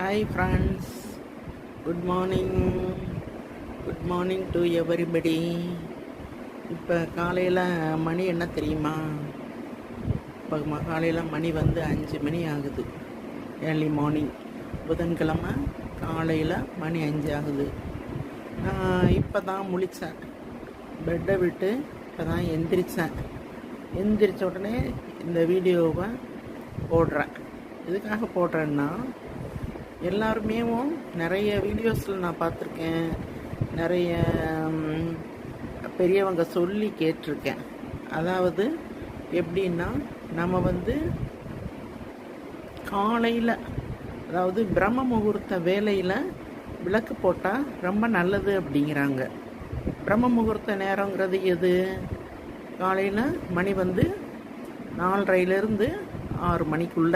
Hi friends, good morning. Good morning to everybody. இப்போ காலையில் மணி என்ன தெரியுமா? இப்போ காலையில் மணி வந்து 5 மணி ஆகுது. ஏர்லி மார்னிங், புதன்கிழமை காலையில் மணி 5 ஆகுது. நான் இப்போ தான் முழித்தேன், பெட்டை விட்டு இப்போ தான் எந்திரிச்ச உடனே இந்த வீடியோவை போடுறேன். எதுக்காக போடுறேன்னா, எல்லாருமே நிறைய வீடியோஸில் நான் பார்த்துருக்கேன், நிறைய பெரியவங்க சொல்லி கேட்டிருக்கேன். அதாவது எப்படின்னா, நம்ம காலையில், அதாவது பிரம்ம முகூர்த்த வேலையில் விளக்கு போட்டால் ரொம்ப நல்லது அப்படிங்கிறாங்க. பிரம்ம முகூர்த்த நேரங்கிறது எது? காலையில் மணி 4:30லேருந்து 6 மணிக்குள்ளே.